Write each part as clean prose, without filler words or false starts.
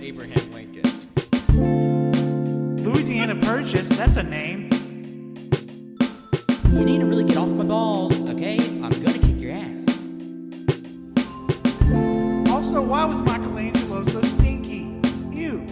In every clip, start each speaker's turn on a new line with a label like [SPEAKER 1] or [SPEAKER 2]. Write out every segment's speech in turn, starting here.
[SPEAKER 1] Abraham Lincoln.
[SPEAKER 2] Louisiana Purchase, that's a name.
[SPEAKER 1] You need to really get off my balls, okay? I'm gonna kick your ass.
[SPEAKER 2] Also, why was Michelangelo so stinky? Ew.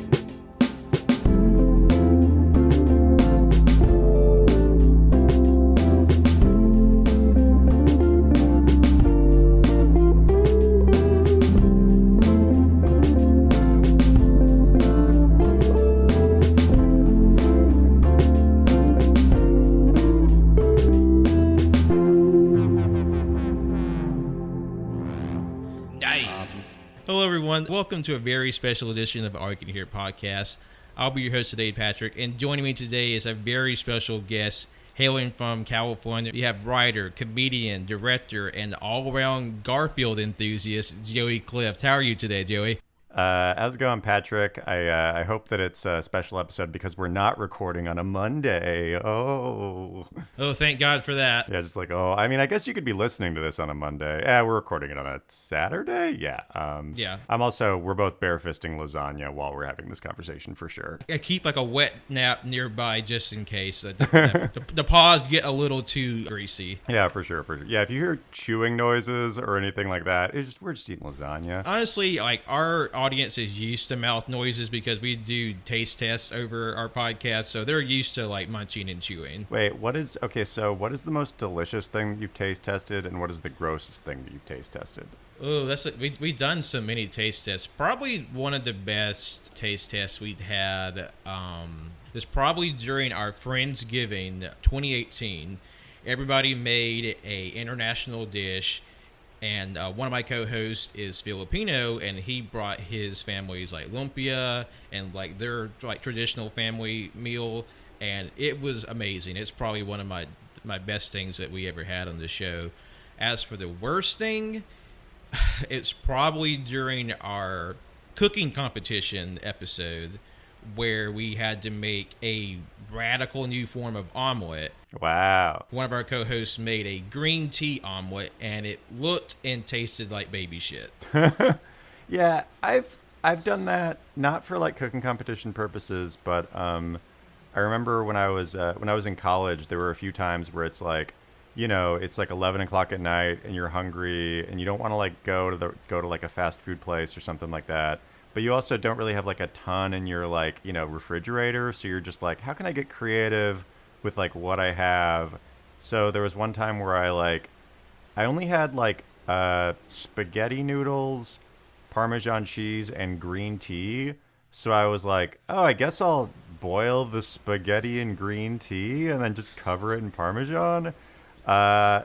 [SPEAKER 3] Hello, everyone. Welcome to a very special edition of AllYouCanHear podcast. I'll be your host today, Patrick, and joining me today is a very special guest hailing from California. We have writer, comedian, director, and all-around Garfield enthusiast, Joey Clift. How are you today, Joey?
[SPEAKER 4] How's it going, Patrick? I hope that it's a special episode because we're not recording on a Monday. Oh,
[SPEAKER 3] thank God for that.
[SPEAKER 4] Yeah, just like, I mean, I guess you could be listening to this on a Monday. Yeah, we're recording it on a Saturday. Yeah.
[SPEAKER 3] Yeah.
[SPEAKER 4] We're both barefisting lasagna while we're having this conversation for sure.
[SPEAKER 3] I keep like a wet nap nearby just in case the paws get a little too greasy.
[SPEAKER 4] Yeah, for sure. Yeah, if you hear chewing noises or anything like that, we're just eating lasagna.
[SPEAKER 3] Honestly, like our audience is used to mouth noises because we do taste tests over our podcast, so they're used to like munching and chewing.
[SPEAKER 4] Wait, what is the most delicious thing that you've taste tested, and what is the grossest thing that you've taste tested?
[SPEAKER 3] Oh, we've done so many taste tests. Probably one of the best taste tests we'd had is probably during our Friendsgiving 2018. Everybody made a international dish. And one of my co-hosts is Filipino, and he brought his family's like lumpia and like their like traditional family meal, and it was amazing. It's probably one of my best things that we ever had on the show. As for the worst thing, it's probably during our cooking competition episode where we had to make a radical new form of omelet.
[SPEAKER 4] Wow.
[SPEAKER 3] One of our co-hosts made a green tea omelet, and it looked and tasted like baby shit.
[SPEAKER 4] Yeah, I've done that, not for like cooking competition purposes, but I remember when I was in college, there were a few times where it's like, you know, it's like 11 o'clock at night and you're hungry and you don't want to like go to like a fast food place or something like that. But you also don't really have like a ton in your like, you know, refrigerator. So you're just like, how can I get creative with like what I have? So there was one time where I only had like spaghetti noodles, Parmesan cheese, and green tea. So I was like, I guess I'll boil the spaghetti in green tea and then just cover it in Parmesan. I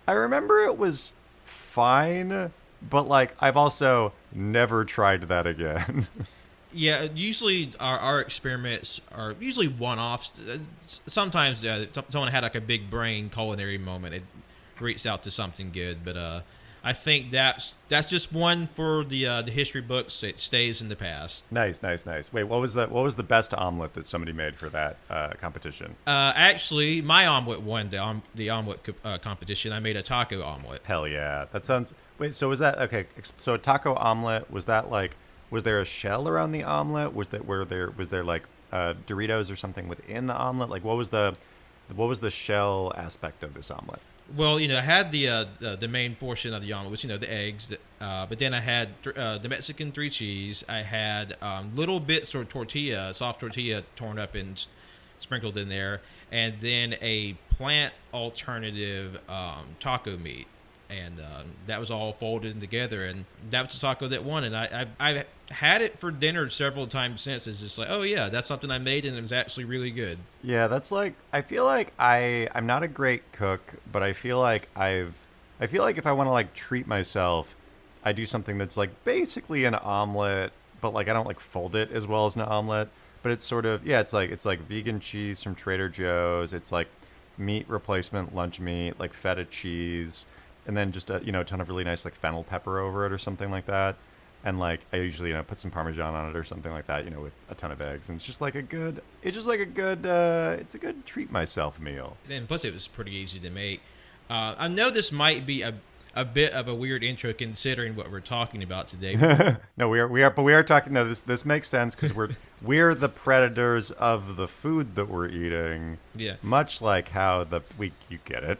[SPEAKER 4] remember it was fine, but like I've also never tried that again.
[SPEAKER 3] Yeah, usually our experiments are usually one-offs. Sometimes someone had like a big brain culinary moment. It reached out to something good, but I think that's just one for the history books. It stays in the past.
[SPEAKER 4] Nice. Wait, what was the best omelet that somebody made for that competition?
[SPEAKER 3] Actually, my omelet won the omelet competition. I made a taco omelet.
[SPEAKER 4] Hell yeah, that sounds. Wait, so was that okay? So a taco omelet, was that like? Was there a shell around the omelet? Was there like Doritos or something within the omelet? Like what was the shell aspect of this omelet?
[SPEAKER 3] Well, you know, I had the main portion of the omelet, which, you know, the eggs, but then I had the Mexican 3 cheese. I had little bits of tortilla, soft tortilla torn up and sprinkled in there, and then a plant alternative taco meat. And that was all folded in together, and that was the taco that won. And I've had it for dinner several times since. It's just like, oh yeah, that's something I made, and it was actually really good.
[SPEAKER 4] Yeah, that's like, I feel like I'm not a great cook, but I feel like if I want to like treat myself, I do something that's like basically an omelet, but like I don't like fold it as well as an omelet. But it's sort of, yeah, it's like vegan cheese from Trader Joe's. It's like meat replacement lunch meat, like feta cheese. And then just a ton of really nice like fennel pepper over it or something like that. And like I usually put some Parmesan on it or something like that, with a ton of eggs. And it's a good treat myself meal.
[SPEAKER 3] And plus it was pretty easy to make. I know this might be a bit of a weird intro considering what we're talking about today.
[SPEAKER 4] No, but we are talking. No, this makes sense because we're the predators of the food that we're eating.
[SPEAKER 3] Yeah.
[SPEAKER 4] Much like how you get it.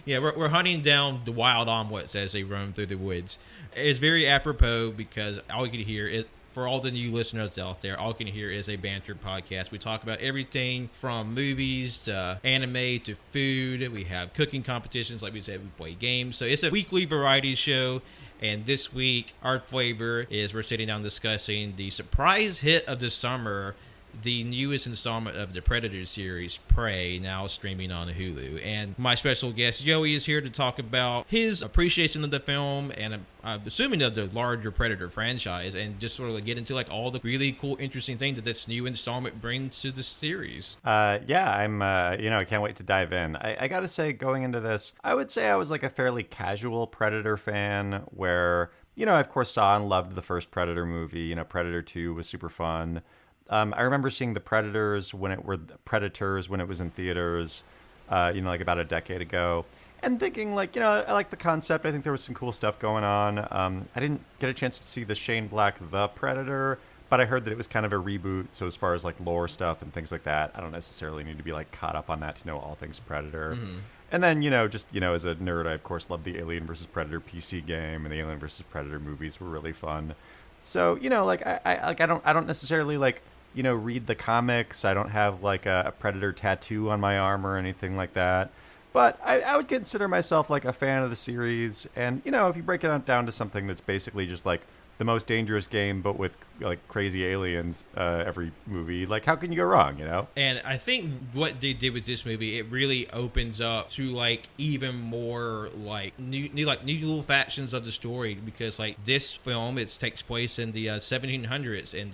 [SPEAKER 3] We're hunting down the wild omelets as they roam through the woods. It's very apropos because all you can hear is, for all the new listeners out there, All You Can Hear is a banter podcast. We talk about everything from movies to anime to food. We have cooking competitions, like we said, we play games. So it's a weekly variety show. And this week, our flavor is we're sitting down discussing the surprise hit of the summer, the newest installment of the Predator series, Prey, now streaming on Hulu. And my special guest, Joey, is here to talk about his appreciation of the film and I'm assuming of the larger Predator franchise, and just sort of get into like all the really cool, interesting things that this new installment brings to the series.
[SPEAKER 4] I'm, I can't wait to dive in. I gotta say, going into this, I would say I was like a fairly casual Predator fan where, I of course saw and loved the first Predator movie. Predator 2 was super fun. I remember seeing the Predators when it was in theaters, like about a decade ago, and thinking like, I like the concept. I think there was some cool stuff going on. I didn't get a chance to see the Shane Black The Predator, but I heard that it was kind of a reboot. So as far as like lore stuff and things like that, I don't necessarily need to be like caught up on that to know all things Predator. Mm-hmm. And then, as a nerd, I of course love the Alien vs. Predator PC game, and the Alien vs. Predator movies were really fun. So, I don't necessarily like, read the comics. I don't have like a Predator tattoo on my arm or anything like that. But I would consider myself like a fan of the series. And, if you break it down to something that's basically just like the most dangerous game, but with like crazy aliens every movie, like how can you go wrong,
[SPEAKER 3] And I think what they did with this movie, it really opens up to like even more like new little factions of the story, because like this film, it takes place in the 1700s in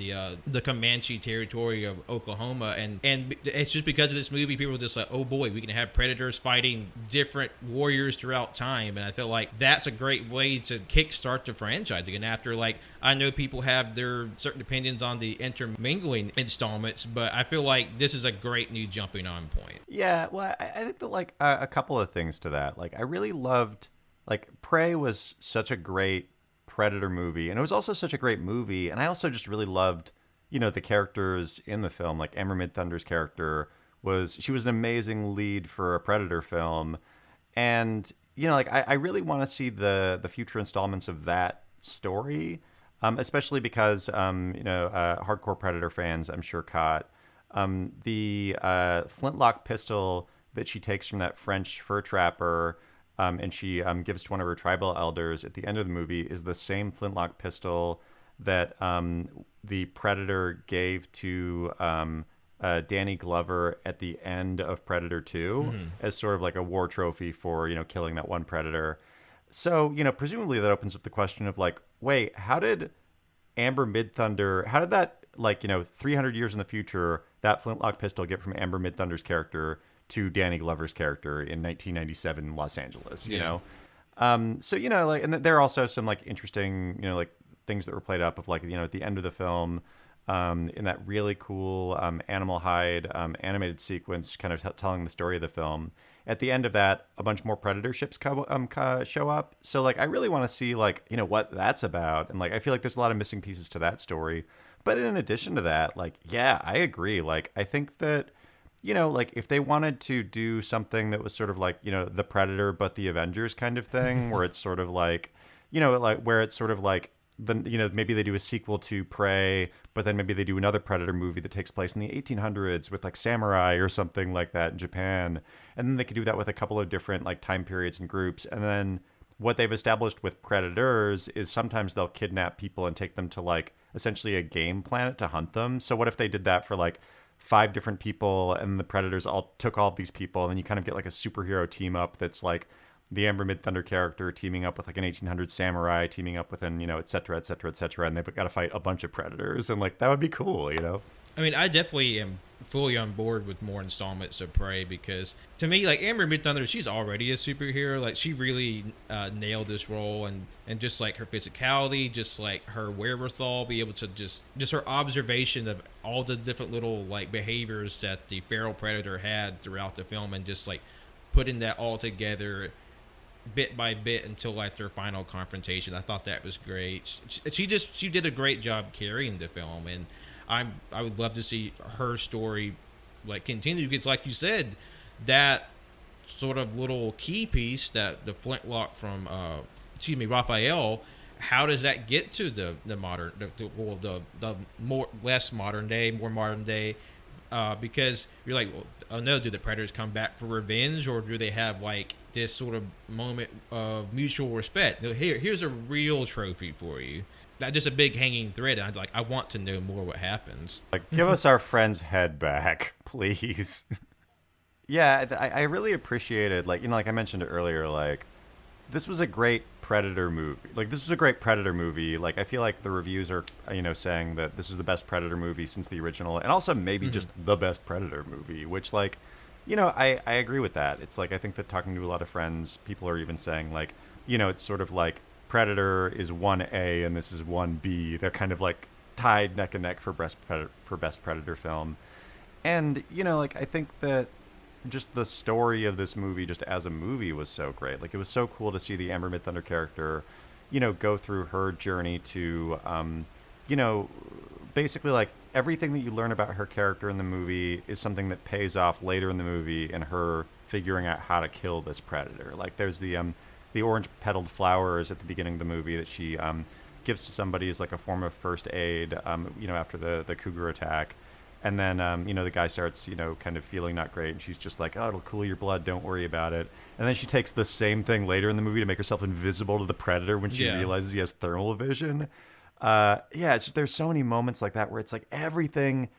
[SPEAKER 3] the Comanche territory of Oklahoma, and it's just because of this movie, people are just like, oh boy, we can have predators fighting different warriors throughout time, and I feel like that's a great way to kickstart the franchise again. After like, I know people have their certain opinions on the intermingling installments, but I feel like this is a great new jumping on point.
[SPEAKER 4] Yeah, well, I think that like a couple of things to that. Like, I really loved, like, Prey was such a great Predator movie, and it was also such a great movie, and I also just really loved, the characters in the film. Like, Amber Midthunder's character she was an amazing lead for a Predator film, and, I really want to see the future installments of that story. Especially because, hardcore Predator fans, I'm sure, caught the flintlock pistol that she takes from that French fur trapper, and she gives to one of her tribal elders at the end of the movie, is the same flintlock pistol that the Predator gave to Danny Glover at the end of Predator 2 as sort of like a war trophy for, killing that one Predator. So, presumably that opens up the question of like, wait, how did Amber Midthunder, how did that, like, 300 years in the future, that flintlock pistol get from Amber Midthunder's character to Danny Glover's character in 1997 in Los Angeles, you know? So, like, and there are also some like interesting, like things that were played up of like, at the end of the film, in that really cool animal hide animated sequence kind of telling the story of the film. At the end of that, a bunch more Predator ships show up. So, like, I really want to see, like, what that's about. And, like, I feel like there's a lot of missing pieces to that story. But in addition to that, like, yeah, I agree. Like, I think that, like, if they wanted to do something that was sort of like, the Predator but the Avengers kind of thing, where it's sort of like, where it's sort of like, maybe they do a sequel to Prey, but then maybe they do another Predator movie that takes place in the 1800s with like samurai or something like that in Japan. And then they could do that with a couple of different like time periods and groups. And then what they've established with Predators is sometimes they'll kidnap people and take them to like essentially a game planet to hunt them. So what if they did that for like 5 different people, and the Predators all took all of these people, and then you kind of get like a superhero team up that's like the Amber Midthunder character teaming up with like an 1800 samurai, teaming up with an, et cetera, et cetera, et cetera. And they've got to fight a bunch of predators. And like, that would be cool,
[SPEAKER 3] I mean, I definitely am fully on board with more installments of Prey, because to me, like, Amber Midthunder, she's already a superhero. Like, she really nailed this role, and just like her physicality, just like her wherewithal, be able to just her observation of all the different little like behaviors that the feral predator had throughout the film, and just like putting that all together bit by bit until like their final confrontation. I thought that was great. She did a great job carrying the film, and I would love to see her story like continue, because like you said, that sort of little key piece, that the flintlock from Raphael, how does that get to the modern, the more less modern day, more modern day? Because you're like, well, oh no, do the predators come back for revenge, or do they have like this sort of moment of mutual respect? Here's a real trophy for you. Not just a big hanging thread. I want to know more what happens.
[SPEAKER 4] Like, give us our friend's head back, please. Yeah, I really appreciated, like, like I mentioned earlier, like, this was a great Predator movie. Like, this was a great Predator movie. Like, I feel like the reviews are, saying that this is the best Predator movie since the original, and also maybe just the best Predator movie, which, like, I agree with that. It's like, I think that talking to a lot of friends, people are even saying, like, it's sort of like Predator is 1A and this is 1B. They're kind of, like, tied neck and neck for best Predator film. And, like, I think that just the story of this movie, just as a movie, was so great. Like, it was so cool to see the Amber Mid-Thunder character, go through her journey to, basically, like, everything that you learn about her character in the movie is something that pays off later in the movie in her figuring out how to kill this predator. Like, there's the orange petaled flowers at the beginning of the movie that she gives to somebody as like a form of first aid, after the cougar attack. And then, the guy starts, kind of feeling not great. And she's just like, oh, it'll cool your blood. Don't worry about it. And then she takes the same thing later in the movie to make herself invisible to the predator when she realizes he has thermal vision. It's just, there's so many moments like that where it's like everything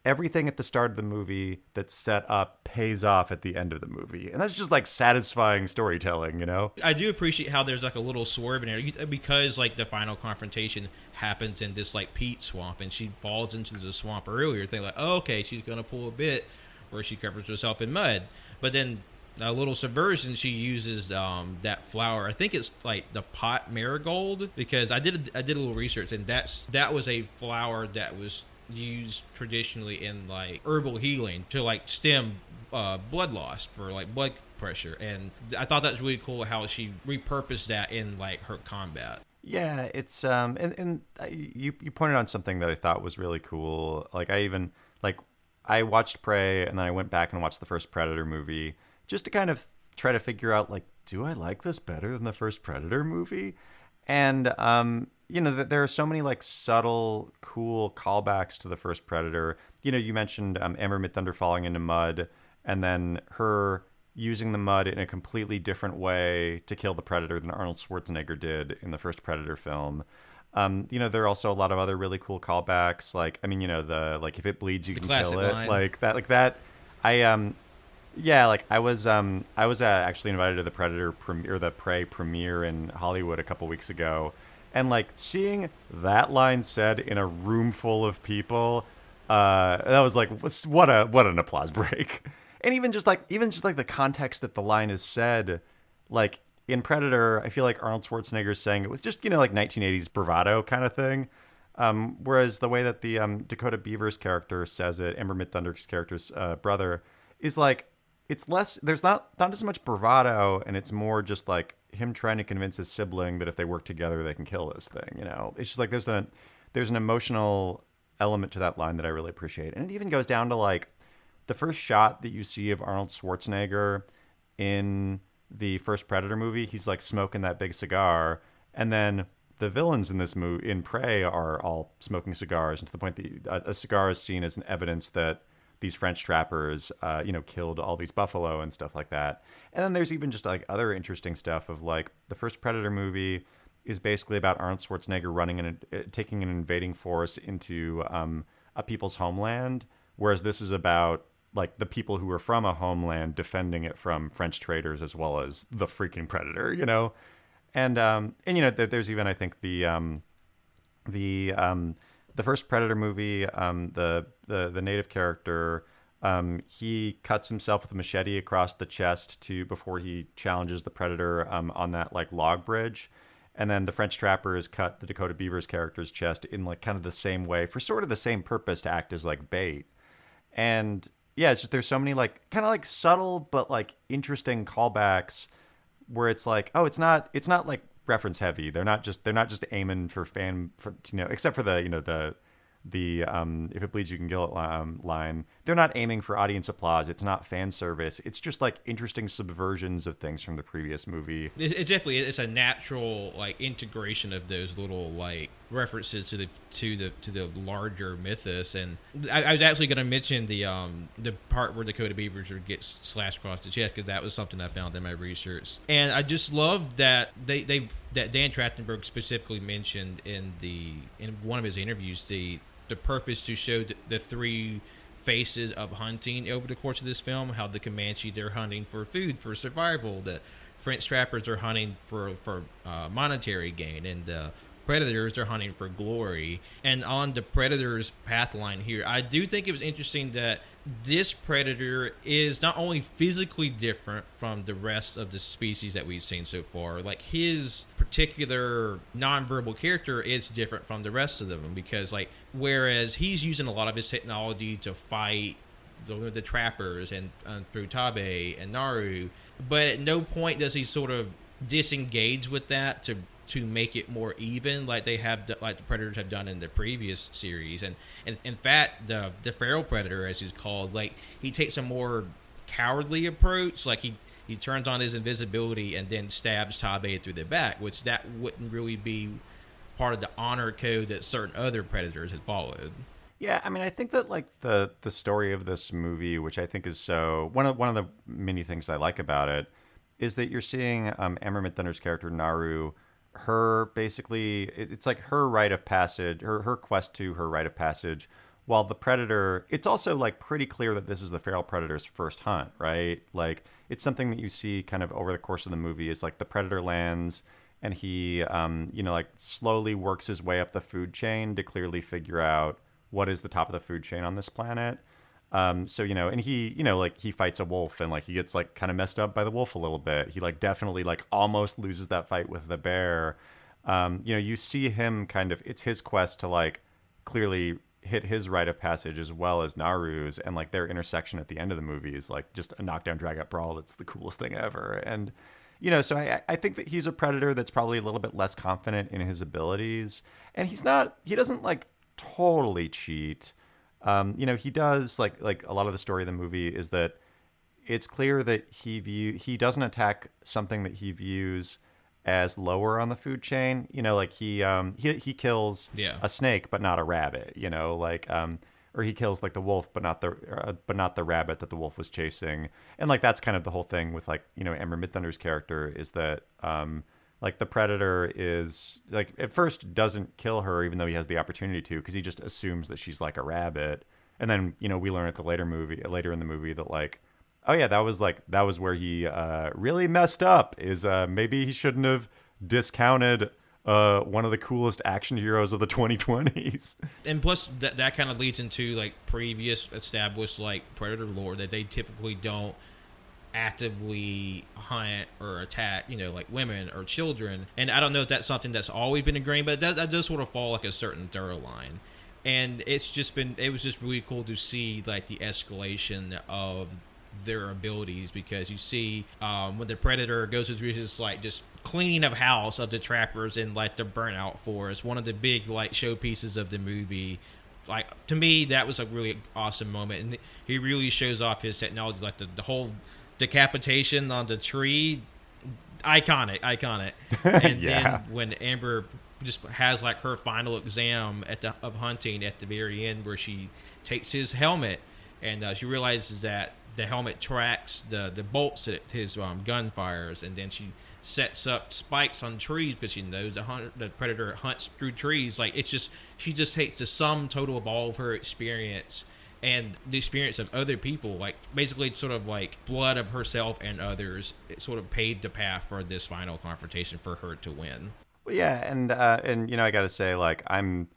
[SPEAKER 4] at the start of the movie that's set up pays off at the end of the movie. And that's just like satisfying storytelling,
[SPEAKER 3] I do appreciate how there's like a little swerve in there, because like the final confrontation happens in this like peat swamp, and she falls into the swamp earlier, thinking like, oh, okay, she's going to pull a bit where she covers herself in mud. But then a little subversion, she uses that flower. I think it's like the pot marigold, because I did a little research, and that was a flower that was used traditionally in like herbal healing to like stem blood loss for like blood pressure. And I thought that was really cool how she repurposed that in like her combat.
[SPEAKER 4] Yeah, it's and you pointed on something that I thought was really cool. Like, I watched Prey, and then I went back and watched the first Predator movie just to kind of try to figure out, like, do I like this better than the first Predator movie? And there are so many like subtle, cool callbacks to the first Predator. You mentioned Amber Mid-Thunder falling into mud, and then her using the mud in a completely different way to kill the Predator than Arnold Schwarzenegger did in the first Predator film. There are also a lot of other really cool callbacks. Like, the like, if it bleeds, you can kill it.
[SPEAKER 3] Line.
[SPEAKER 4] Like that. I was actually invited to the Predator premiere, the Prey premiere in Hollywood a couple weeks ago. And like seeing that line said in a room full of people, that was like, what an applause break. And even just like the context that the line is said, like in Predator, I feel like Arnold Schwarzenegger is saying it with just, like 1980s bravado kind of thing. Whereas the way that the Dakota Beaver's character says it, Amber Mid-Thunder's character's brother, is like, it's less, there's not as much bravado, and it's more just like him trying to convince his sibling that if they work together, they can kill this thing. It's just like there's an emotional element to that line that I really appreciate. And it even goes down to like the first shot that you see of Arnold Schwarzenegger in the first Predator movie. He's like smoking that big cigar, and then the villains in this movie, in Prey, are all smoking cigars, and to the point that a cigar is seen as an evidence that these French trappers, killed all these buffalo and stuff like that. And then there's even just like other interesting stuff of like the first Predator movie is basically about Arnold Schwarzenegger running and taking an invading force into a people's homeland, whereas this is about like the people who are from a homeland defending it from French traders as well as the freaking Predator, And there's even, I think, the first Predator movie, the native character, he cuts himself with a machete across the chest before he challenges the Predator on that like log bridge. And then the French trappers cut the Dakota Beaver's character's chest in like kind of the same way for sort of the same purpose, to act as like bait. And yeah, it's just, there's so many like kind of like subtle but like interesting callbacks where it's like, oh, it's not like reference heavy. They're not just aiming for except for the if it bleeds you can kill it line. They're not aiming for audience applause. It's not fan service. It's just like interesting subversions of things from the previous movie.
[SPEAKER 3] It's definitely, it's a natural like integration of those little like references to the larger mythos. And I was actually going to mention the part where Dakota Beaver gets slashed across the chest, because that was something I found in my research. And I just love that that Dan Trachtenberg specifically mentioned in one of his interviews the purpose to show the three phases of hunting over the course of this film. How the Comanche, they're hunting for food, for survival. The French trappers are hunting for monetary gain, and the Predators are hunting for glory. And on the Predator's path line here, I do think it was interesting that this Predator is not only physically different from the rest of the species that we've seen so far, like his particular nonverbal character is different from the rest of them, because like whereas he's using a lot of his technology to fight the trappers and through Tabe and Naru, but at no point does he sort of disengage with that to make it more even, like the Predators have done in the previous series. And in fact, the feral Predator, as he's called, like he takes a more cowardly approach. Like he turns on his invisibility and then stabs Tabe through the back, which that wouldn't really be part of the honor code that certain other Predators had followed.
[SPEAKER 4] Yeah, I mean, I think that like the story of this movie, which I think is so one of the many things I like about it, is that you're seeing Amber Midthunder's character Naru, her basically, it's like her rite of passage, her quest to her rite of passage, while the Predator, it's also like pretty clear that this is the feral Predator's first hunt, right? Like it's something that you see kind of over the course of the movie, is like the Predator lands and he like slowly works his way up the food chain to clearly figure out what is the top of the food chain on this planet. So, and he, like he fights a wolf and like he gets like kind of messed up by the wolf a little bit. He like definitely like almost loses that fight with the bear. You see him kind of, it's his quest to like clearly hit his rite of passage as well as Naru's, and like their intersection at the end of the movie is like just a knockdown drag out brawl. That's the coolest thing ever. And, so I think that he's a Predator that's probably a little bit less confident in his abilities, and he doesn't like totally cheat. He does like a lot of the story of the movie is that it's clear that he doesn't attack something that he views as lower on the food chain. Like he kills a snake but not a rabbit. Or he kills like the wolf but not the rabbit that the wolf was chasing. And like that's kind of the whole thing with like Amber Midthunder's character, is that like the Predator is like at first doesn't kill her even though he has the opportunity to, because he just assumes that she's like a rabbit. And then we learn at the later in the movie that like, oh yeah, that was where he really messed up, is maybe he shouldn't have discounted one of the coolest action heroes of the 2020s.
[SPEAKER 3] And plus that kind of leads into like previous established like Predator lore, that they typically don't actively hunt or attack like women or children. And I don't know if that's something that's always been ingrained, but that does sort of fall like a certain thorough line. And it was just really cool to see like the escalation of their abilities, because you see when the Predator goes through his like just cleaning of house of the trappers in like the burnout forest, one of the big like showpieces of the movie. Like to me, that was a really awesome moment, and he really shows off his technology, like the whole decapitation on the tree, iconic. And then when Amber just has like her final exam of hunting at the very end, where she takes his helmet and she realizes that the helmet tracks the bolts that his gun fires, and then she sets up spikes on trees because she knows the Predator hunts through trees. Like she just takes the sum total of all of her experience and the experience of other people, like basically sort of like blood of herself and others. It sort of paved the path for this final confrontation for her to win.
[SPEAKER 4] Well, yeah, and I gotta say, I'm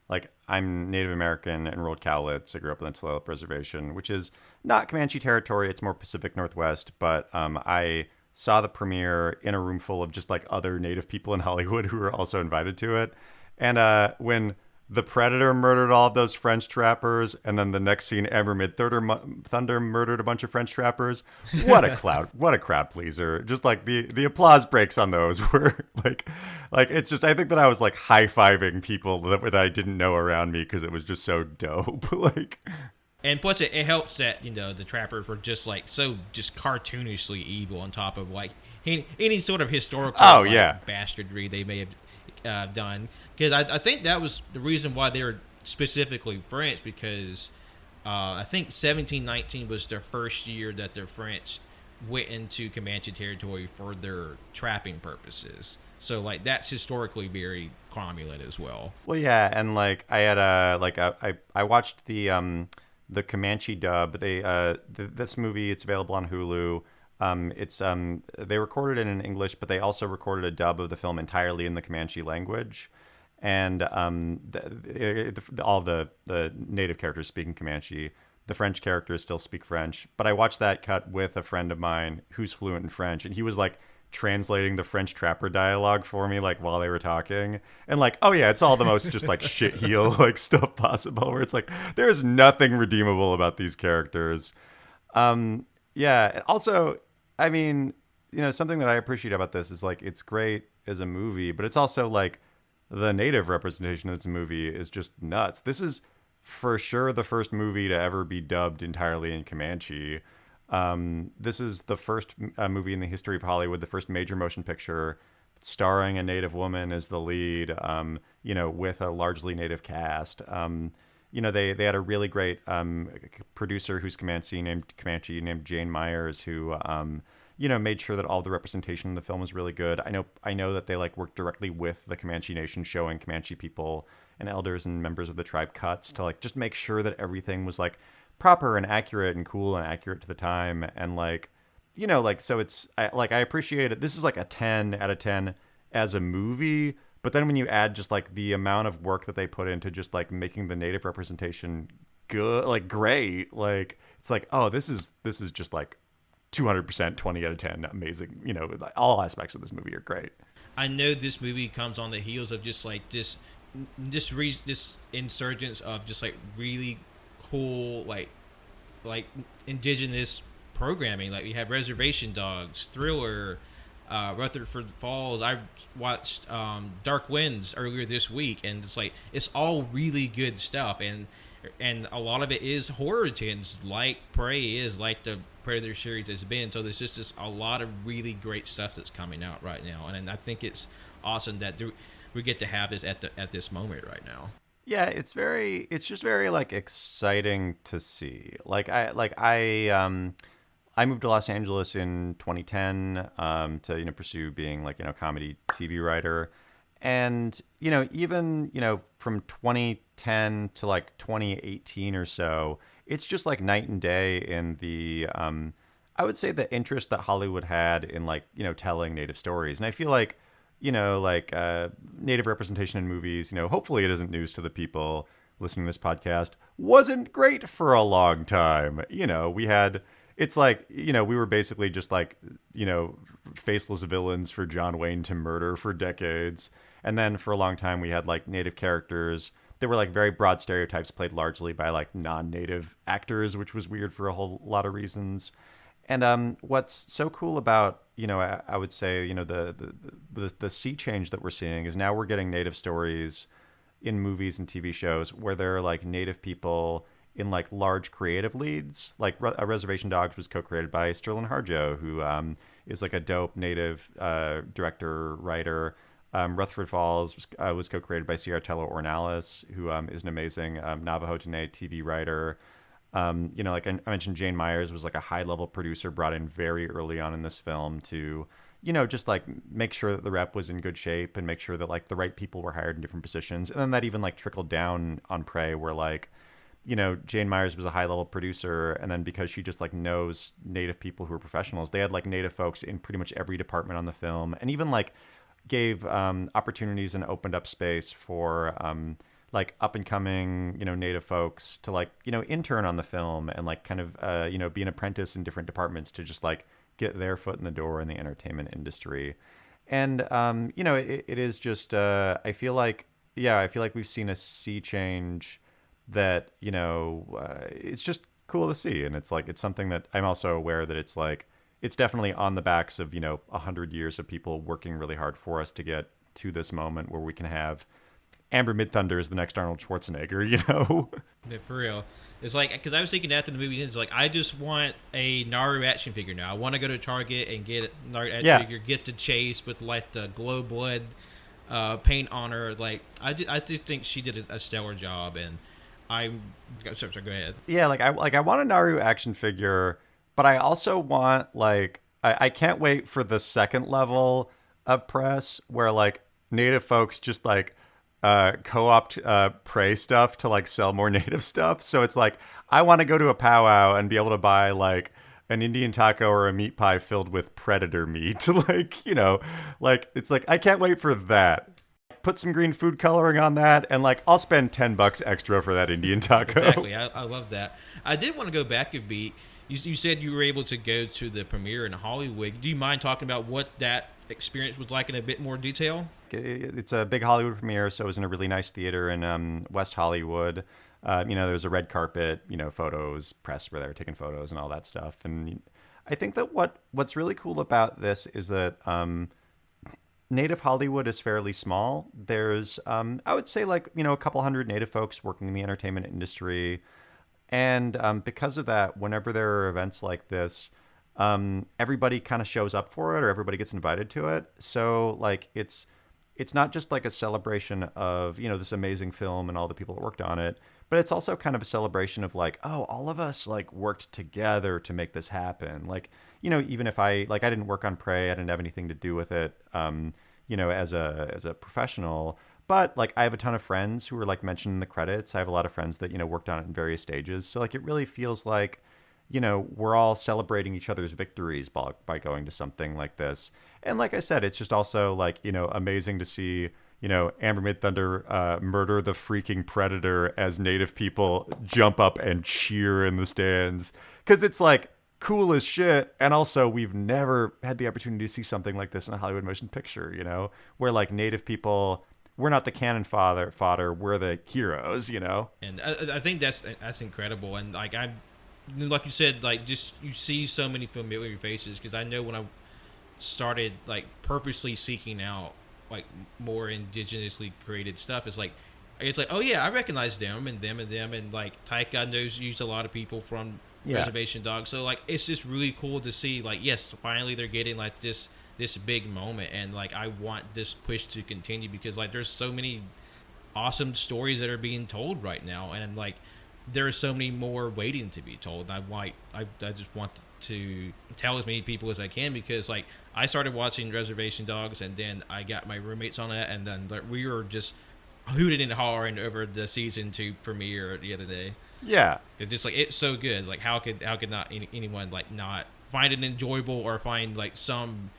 [SPEAKER 4] Native American and enrolled Cowlitz. I grew up on the Tulalip Reservation, which is not Comanche territory. It's more Pacific Northwest. But I saw the premiere in a room full of just like other Native people in Hollywood who were also invited to it. And when the Predator murdered all of those French trappers, and then the next scene, Amber Thunder murdered a bunch of French trappers. What a crowd pleaser! Just like the applause breaks on those were like it's just, I think that I was like high fiving people that I didn't know around me because it was just so dope. Like.
[SPEAKER 3] And plus, it helps that the trappers were just like so just cartoonishly evil on top of like any sort of historical bastardry they may have done. Because I think that was the reason why they were specifically French, because I think 1719 was their first year that the French went into Comanche territory for their trapping purposes. So like that's historically very cromulent as well.
[SPEAKER 4] Well, yeah, and like I had I watched the Comanche dub. This movie, it's available on Hulu. They recorded it in English, but they also recorded a dub of the film entirely in the Comanche language, and all the native characters speaking Comanche. The French characters still speak French, but I watched that cut with a friend of mine who's fluent in French, and he was like translating the French trapper dialogue for me, like while they were talking, and like, oh yeah, it's all the most just like shit heel like stuff possible, where it's like there's nothing redeemable about these characters. Yeah. Also, I mean, something that I appreciate about this is like it's great as a movie, but it's also like the native representation of this movie is just nuts. This is for sure the first movie to ever be dubbed entirely in Comanche. This is the first movie in the history of Hollywood, the first major motion picture starring a native woman as the lead, with a largely native cast. They had a really great producer who's Comanche named Jane Myers, who made sure that all the representation in the film was really good. I know that they like worked directly with the Comanche Nation, showing Comanche people and elders and members of the tribe cuts to like just make sure that everything was like proper and accurate and cool and accurate to the time. And so it's I appreciate it. This is like a 10 out of 10 as a movie. But then when you add just like the amount of work that they put into just like making the native representation good, like great, like it's like, oh, this is just like 200% 20 out of 10 amazing. All aspects of this movie are great.
[SPEAKER 3] I know this movie comes on the heels of just like this insurgence of just like really cool like indigenous programming. Like we have Reservation Dogs, Thriller, Rutherford Falls. I watched Dark Winds earlier this week, and it's all really good stuff, and a lot of it is horror tinged, like Prey is, like the Predator series has been. So there's just a lot of really great stuff that's coming out right now, and I think it's awesome that we get to have this at this moment right now.
[SPEAKER 4] Yeah, it's just very like exciting to see. I moved to Los Angeles in 2010 to pursue being like comedy TV writer, and even from 2010 to like 2018 or so, it's just like night and day in the I would say the interest that Hollywood had in like telling native stories. And I feel like native representation in movies, hopefully it isn't news to the people listening to this podcast, wasn't great for a long time. We had, it's like, we were basically just like, faceless villains for John Wayne to murder for decades. And then for a long time, we had like native characters. They were like very broad stereotypes played largely by like non-native actors, which was weird for a whole lot of reasons. And what's so cool about, I would say, the sea change that we're seeing is now we're getting native stories in movies and TV shows where there are like native people in like large creative leads. Like Reservation Dogs was co-created by Sterling Harjo, who is like a dope native director, writer. Rutherford Falls was co-created by Ciartello Ornelas, who is an amazing Navajo Tene TV writer. Like I mentioned, Jane Myers was like a high-level producer brought in very early on in this film to, just like make sure that the rep was in good shape and make sure that like the right people were hired in different positions. And then that even like trickled down on Prey, where like, Jane Myers was a high-level producer, and then because she just like knows native people who are professionals, they had like native folks in pretty much every department on the film, and even like gave opportunities and opened up space for like up and coming, native folks to like, intern on the film and like kind of, be an apprentice in different departments to just like get their foot in the door in the entertainment industry. And, it is just, I feel like yeah, I feel like we've seen a sea change that, it's just cool to see. And it's like, it's something that I'm also aware that it's like, it's definitely on the backs of, 100 years of people working really hard for us to get to this moment where we can have Amber Midthunder is the next Arnold Schwarzenegger,
[SPEAKER 3] Yeah, for real. It's like, because I was thinking after the movie ends, like, I just want a Naru action figure now. I want to go to Target and get a Naru action figure, get to Chase with, like, the glow blood paint on her. Like, I just think she did a stellar job, and sorry, go ahead.
[SPEAKER 4] Yeah, I want a Naru action figure, but I also want, like, I can't wait for the second level of press where, like, native folks just, like, co-opt prey stuff to like sell more native stuff. So it's like I want to go to a powwow and be able to buy like an Indian taco or a meat pie filled with predator meat. Like it's like I can't wait for that. Put some green food coloring on that, and like I'll spend $10 extra for that Indian taco.
[SPEAKER 3] Exactly, I love that. I did want to go back a beat. You said you were able to go to the premiere in Hollywood. Do you mind talking about what that experience was like in a bit more detail?
[SPEAKER 4] It's a big Hollywood premiere, so it was in a really nice theater in West Hollywood. There was a red carpet, photos, press were there taking photos and all that stuff. And I think that what's really cool about this is that native Hollywood is fairly small. There's, I would say, like, a couple hundred native folks working in the entertainment industry. And because of that, whenever there are events like this, everybody kind of shows up for it, or everybody gets invited to it. So like it's not just like a celebration of this amazing film and all the people that worked on it, but it's also kind of a celebration of like, oh, all of us like worked together to make this happen. Like, even if I didn't work on Prey, I didn't have anything to do with it, as a professional. But like I have a ton of friends who were like mentioned in the credits. I have a lot of friends that worked on it in various stages. So like it really feels like we're all celebrating each other's victories by going to something like this. And like I said, it's just also like, amazing to see, Amber Midthunder murder the freaking predator as native people jump up and cheer in the stands. Because it's like cool as shit. And also we've never had the opportunity to see something like this in a Hollywood motion picture, where like native people, we're not the cannon fodder, we're the heroes,
[SPEAKER 3] And I think that's incredible. And like like you said, like just you see so many familiar faces, because I know when I started like purposely seeking out like more indigenously created stuff, it's like oh yeah, I recognize them and them and them, and like Taika knows used a lot of people from Reservation Dogs, so like it's just really cool to see like yes, finally they're getting like this big moment, and like I want this push to continue, because like there's so many awesome stories that are being told right now, and like there are so many more waiting to be told. And I just want to tell as many people as I can, because like I started watching Reservation Dogs, and then I got my roommates on that, and then we were just hooted and hollering over the season 2 premiere the other day.
[SPEAKER 4] Yeah,
[SPEAKER 3] it's just like it's so good. Like how could not anyone like not find it enjoyable, or find like some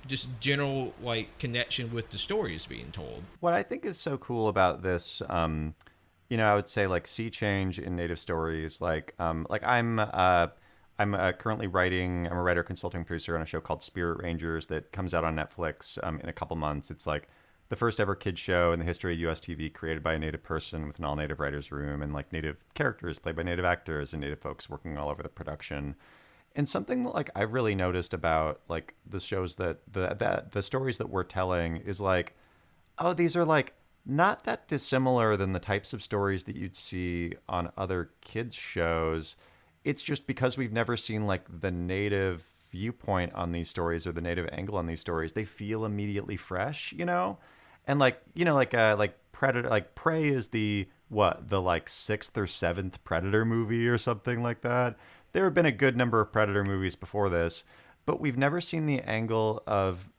[SPEAKER 3] just general like connection with the stories being told.
[SPEAKER 4] What I think is so cool about this, I would say like sea change in native stories. Like I'm currently writing. I'm a writer, consulting producer on a show called Spirit Rangers that comes out on Netflix in a couple months. It's like the first ever kids show in the history of US TV, created by a native person with an all native writers room, and like native characters played by native actors and native folks working all over the production. And something like I've really noticed about like the shows that the stories that we're telling is like, oh, these are like not that dissimilar than the types of stories that you'd see on other kids shows. It's just because we've never seen like the native viewpoint on these stories, or the native angle on these stories, they feel immediately fresh, and like Predator, like Prey is the like 6th or 7th Predator movie or something like that. There have been a good number of Predator movies before this, but we've never seen the angle of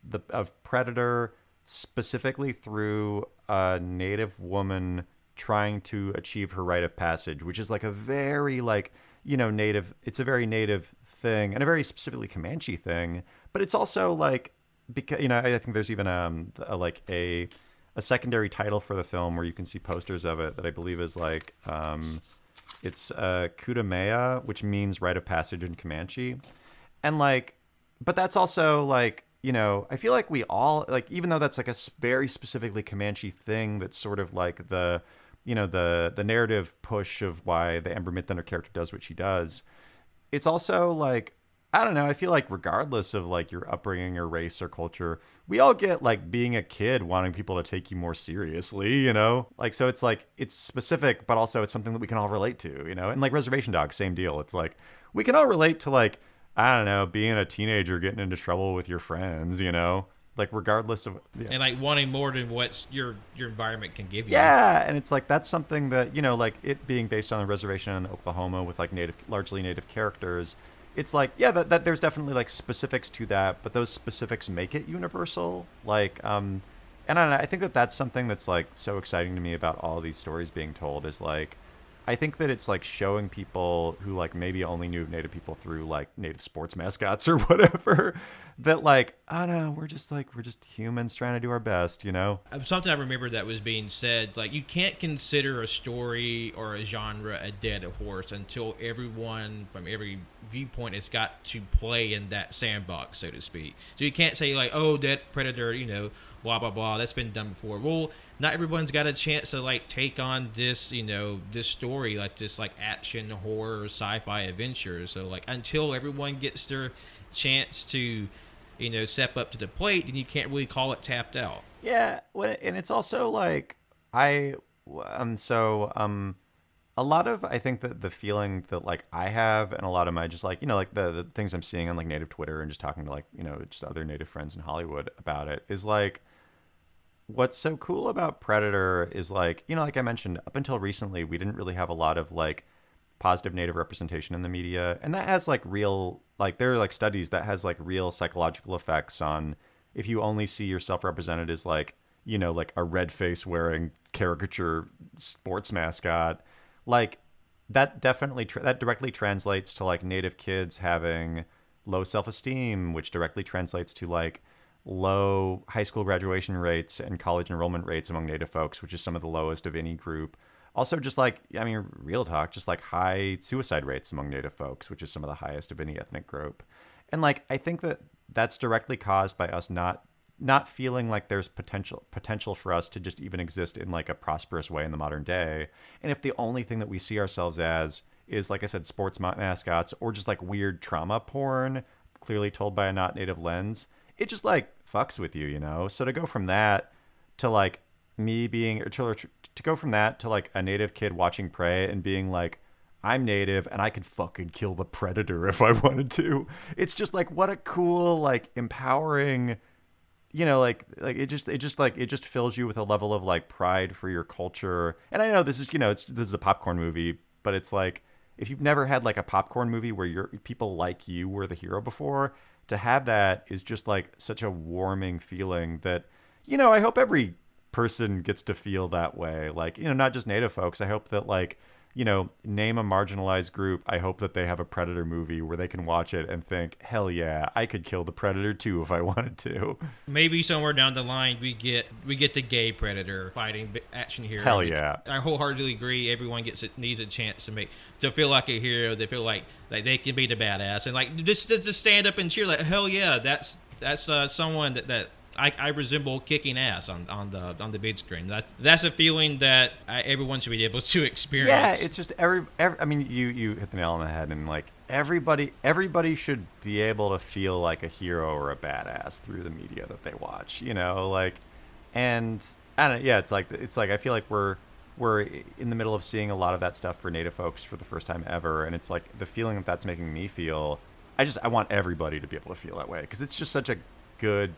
[SPEAKER 4] Predator specifically through a native woman trying to achieve her rite of passage, which is like a very like, native, it's a very native thing, and a very specifically Comanche thing, but it's also like, because, I think there's even a secondary title for the film where you can see posters of it that I believe is like, it's Kutamea, which means rite of passage in Comanche. And like, but that's also like, I feel like we all, like, even though that's like a very specifically Comanche thing, that's sort of like the narrative push of why the Amber Midthunder character does what she does. It's also like, I don't know, I feel like regardless of like your upbringing or race or culture, we all get like being a kid wanting people to take you more seriously. Like, so it's like, it's specific, but also it's something that we can all relate to. And like Reservation Dogs, same deal. It's like, we can all relate to like, I don't know, being a teenager, getting into trouble with your friends. Like regardless of, yeah.
[SPEAKER 3] And like wanting more than what your environment can give you.
[SPEAKER 4] Yeah, and it's like that's something that like it being based on a reservation in Oklahoma with like largely native characters. It's like, yeah, that there's definitely like specifics to that, but those specifics make it universal. Like, and I don't know, I think that that's something that's like so exciting to me about all these stories being told is like, I think that it's like showing people who like maybe only knew of Native people through like Native sports mascots or whatever, that like, oh no, we're just humans trying to do our best.
[SPEAKER 3] Something I remember that was being said, like, you can't consider a story or a genre a dead horse until everyone from every viewpoint has got to play in that sandbox, so to speak. So you can't say like, oh, that Predator, blah blah blah, that's been done before. Well, not everyone's got a chance to like take on this this story, like this like action horror sci-fi adventure. So like until everyone gets their chance to step up to the plate, then you can't really call it tapped out.
[SPEAKER 4] Yeah, well, and it's also like a lot of, I think that the feeling that like I have, and a lot of my just like like the things I'm seeing on like Native Twitter and just talking to like just other Native friends in Hollywood about it is like, what's so cool about Predator is like, like I mentioned, up until recently, we didn't really have a lot of like positive Native representation in the media. And that has like real, like there are like studies that has like real psychological effects on if you only see yourself represented as like, like a red face wearing caricature sports mascot, like that definitely, that directly translates to like Native kids having low self-esteem, which directly translates to like low high school graduation rates and college enrollment rates among Native folks, which is some of the lowest of any group. Also, just like, I mean, real talk, just like high suicide rates among Native folks, which is some of the highest of any ethnic group. And like, I think that that's directly caused by us not feeling like there's potential for us to just even exist in like a prosperous way in the modern day. And if the only thing that we see ourselves as is, like I said, sports mascots or just like weird trauma porn, clearly told by a not Native lens, it just like fucks with you, So to go from that to like me being, or to go from that to like a Native kid watching Prey and being like, I'm Native and I could fucking kill the Predator if I wanted to. It's just like, what a cool, like empowering, like it just fills you with a level of like pride for your culture. And I know this is, this is a popcorn movie, but it's like, if you've never had like a popcorn movie where your people like you were the hero before, to have that is just like such a warming feeling that, I hope every person gets to feel that way. Like, not just Native folks. I hope that like, name a marginalized group. I hope that they have a Predator movie where they can watch it and think, hell yeah, I could kill the Predator too if I wanted to.
[SPEAKER 3] Maybe somewhere down the line we get the gay Predator fighting action hero.
[SPEAKER 4] Hell yeah.
[SPEAKER 3] I wholeheartly agree. Everyone needs a chance to feel like a hero. They feel like they can be the badass and like just stand up and cheer like, hell yeah, that's someone that I resemble kicking ass on the big screen. That's a feeling that everyone should be able to experience.
[SPEAKER 4] Yeah, it's just every I mean, you hit the nail on the head, and like everybody should be able to feel like a hero or a badass through the media that they watch. Like, and I don't know, yeah, it's like I feel like we're in the middle of seeing a lot of that stuff for Native folks for the first time ever, and it's like the feeling that that's making me feel. I want everybody to be able to feel that way because it's just such a good.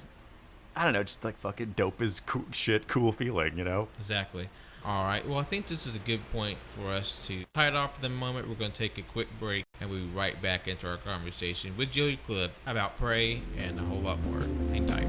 [SPEAKER 4] I don't know, just like fucking dope as cool feeling,
[SPEAKER 3] Exactly. All right. Well, I think this is a good point for us to tie it off for the moment. We're going to take a quick break, and we'll be right back into our conversation with Joey Clift about Prey and a whole lot more. Hang tight.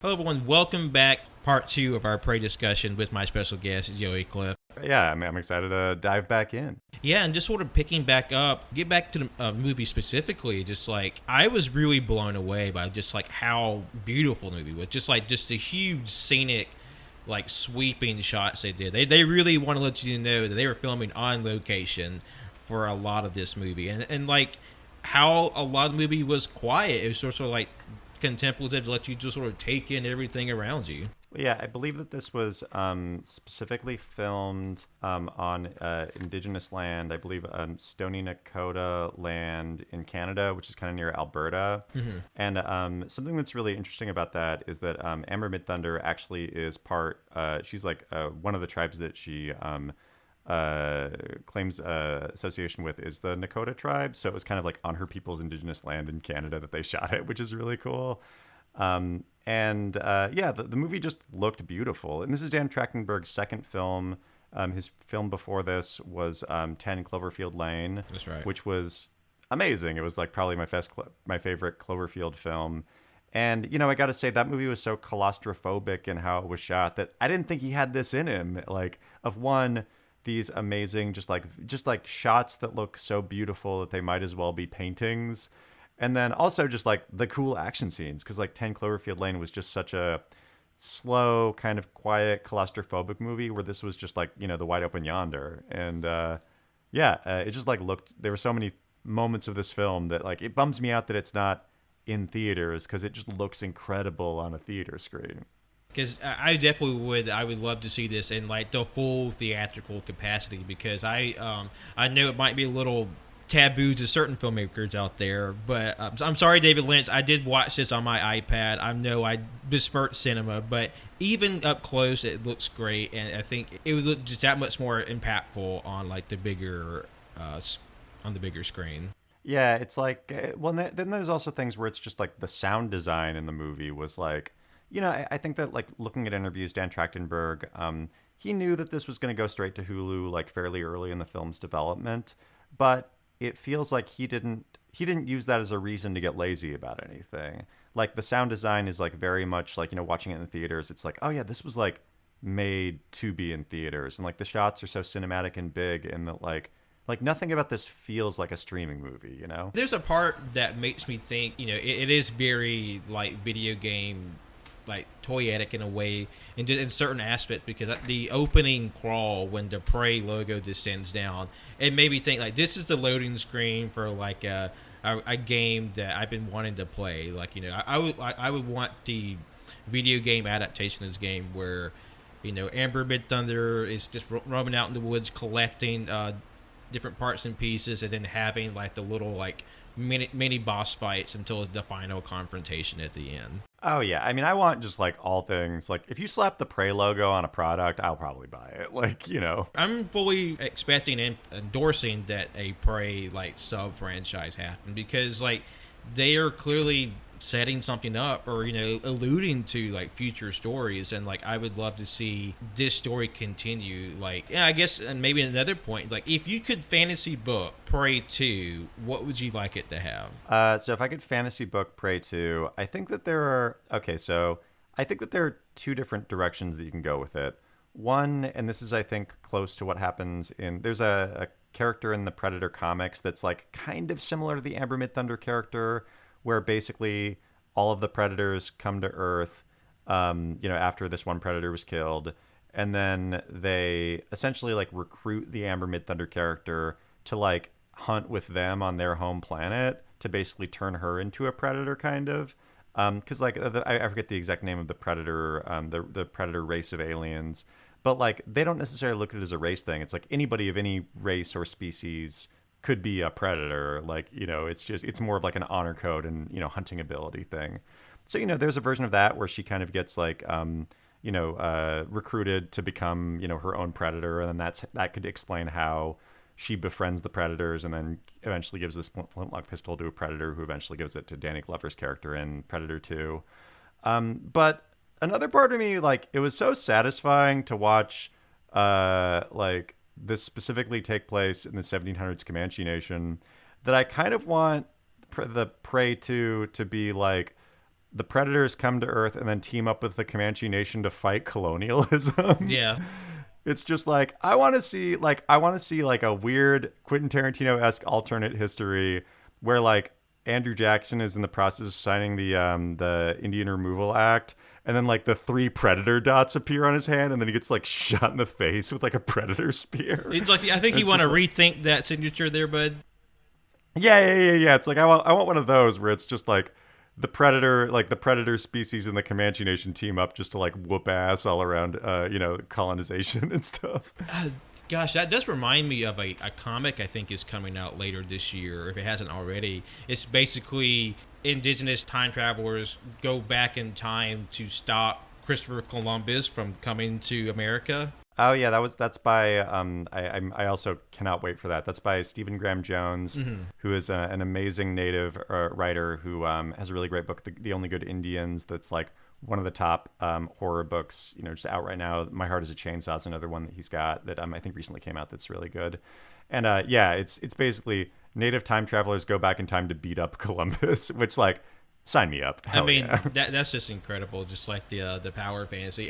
[SPEAKER 3] Hello, everyone. Welcome back. Part 2 of our Prey discussion with my special guest, Joey Clift.
[SPEAKER 4] yeah, I'm excited to dive back in.
[SPEAKER 3] Yeah, and just sort of picking back up, get back to the movie specifically, just like I was really blown away by just like how beautiful the movie was. Just the huge scenic, like sweeping shots they did. They really want to let you know that they were filming on location for a lot of this movie. And like how a lot of the movie was quiet. It was sort of like contemplative to let you just sort of take in everything around you.
[SPEAKER 4] Yeah, I believe that this was specifically filmed on indigenous land. I believe Stoney Nakoda land in Canada, which is kind of near Alberta. Mm-hmm. And something that's really interesting about that is that Amber Midthunder actually is part. She's like one of the tribes that she claims association with is the Nakota tribe. So it was kind of like on her people's indigenous land in Canada that they shot it, which is really cool. The movie just looked beautiful. And this is Dan Trachtenberg's second film. His film before this was 10 Cloverfield Lane.
[SPEAKER 3] That's right.
[SPEAKER 4] Which was amazing. It was like probably my favorite Cloverfield film. And, you know, I got to say that movie was so claustrophobic in how it was shot that I didn't think he had this in him. Like, of one, these amazing just like shots that look so beautiful that they might as well be paintings. And then also just like the cool action scenes, because like 10 Cloverfield Lane was just such a slow, kind of quiet, claustrophobic movie where this was just like, you know, the wide open yonder. And it just like looked, there were so many moments of this film that like, it bums me out that it's not in theaters because it just looks incredible on a theater screen.
[SPEAKER 3] Because I definitely would love to see this in like the full theatrical capacity, because I know it might be a little taboo to certain filmmakers out there, but I'm sorry, David Lynch. I did watch this on my iPad. I know I besmirched cinema, but even up close, it looks great, and I think it would look just that much more impactful on like the bigger screen.
[SPEAKER 4] Yeah, it's like then there's also things where it's just like the sound design in the movie was like, you know, I think that like looking at interviews, Dan Trachtenberg, he knew that this was going to go straight to Hulu like fairly early in the film's development, but it feels like he didn't use that as a reason to get lazy about anything. Like the sound design is like very much like, you know, watching it in the theaters, it's like, oh yeah, this was like made to be in theaters, and like the shots are so cinematic and big, and that like nothing about this feels like a streaming movie, you know?
[SPEAKER 3] There's a part that makes me think, you know, it is very like video game, like toyetic in a way, in certain aspects, because the opening crawl when the Prey logo descends down, it made me think like this is the loading screen for like a game that I've been wanting to play. Like, you know, I would want the video game adaptation of this game where, you know, Amber Midthunder is just roaming out in the woods collecting different parts and pieces, and then having like the little like mini boss fights until the final confrontation at the end.
[SPEAKER 4] Oh yeah, I mean, I want just like all things. Like if you slap the Prey logo on a product, I'll probably buy it. Like, you know,
[SPEAKER 3] I'm fully expecting and endorsing that a Prey like sub franchise happen, because like they are clearly setting something up, or, you know, alluding to like future stories, and like I would love to see this story continue. Like, yeah, I guess, and maybe another point, like if you could fantasy book Prey 2, what would you like it to have?
[SPEAKER 4] So if I could fantasy book Prey 2, I think that there are two different directions that you can go with it. One, and this is I think close to what happens there's a character in the Predator comics that's like kind of similar to the Amber Midthunder character, where basically all of the predators come to Earth, after this one predator was killed, and then they essentially like recruit the Amber Midthunder character to like hunt with them on their home planet to basically turn her into a predator, kind of. Because like I forget the exact name of the predator, the predator race of aliens, but like they don't necessarily look at it as a race thing. It's like anybody of any race or species could be a predator. Like, you know, it's more of like an honor code and, you know, hunting ability thing. So, you know, there's a version of that where she kind of gets like recruited to become, you know, her own predator, and then that could explain how she befriends the predators and then eventually gives this flintlock pistol to a predator, who eventually gives it to Danny Glover's character in Predator 2. But another part of me, like, it was so satisfying to watch like this specifically take place in the 1700s Comanche Nation, that I kind of want the Prey 2 to be like the predators come to Earth and then team up with the Comanche Nation to fight colonialism.
[SPEAKER 3] Yeah.
[SPEAKER 4] It's just like I want to see like a weird Quentin Tarantino-esque alternate history where like Andrew Jackson is in the process of signing the Indian Removal Act, and then like the 3 predator dots appear on his hand, and then he gets like shot in the face with like a predator spear.
[SPEAKER 3] It's like I think you want to rethink that signature there, bud.
[SPEAKER 4] Yeah. It's like I want one of those where it's just like the predator species and the Comanche Nation team up just to like whoop ass all around, colonization and stuff.
[SPEAKER 3] Gosh, that does remind me of a comic I think is coming out later this year, if it hasn't already. It's basically indigenous time travelers go back in time to stop Christopher Columbus from coming to America.
[SPEAKER 4] Oh yeah, that's by I also cannot wait for that. That's by Stephen Graham Jones, who is an amazing native writer who has a really great book, The Only Good Indians. That's like one of the top horror books, just out right now. My Heart Is a Chainsaw is another one that he's got that I think recently came out that's really good. And it's basically native time travelers go back in time to beat up Columbus, which like sign me up. Hell yeah.
[SPEAKER 3] That's just incredible. Just like the power of fantasy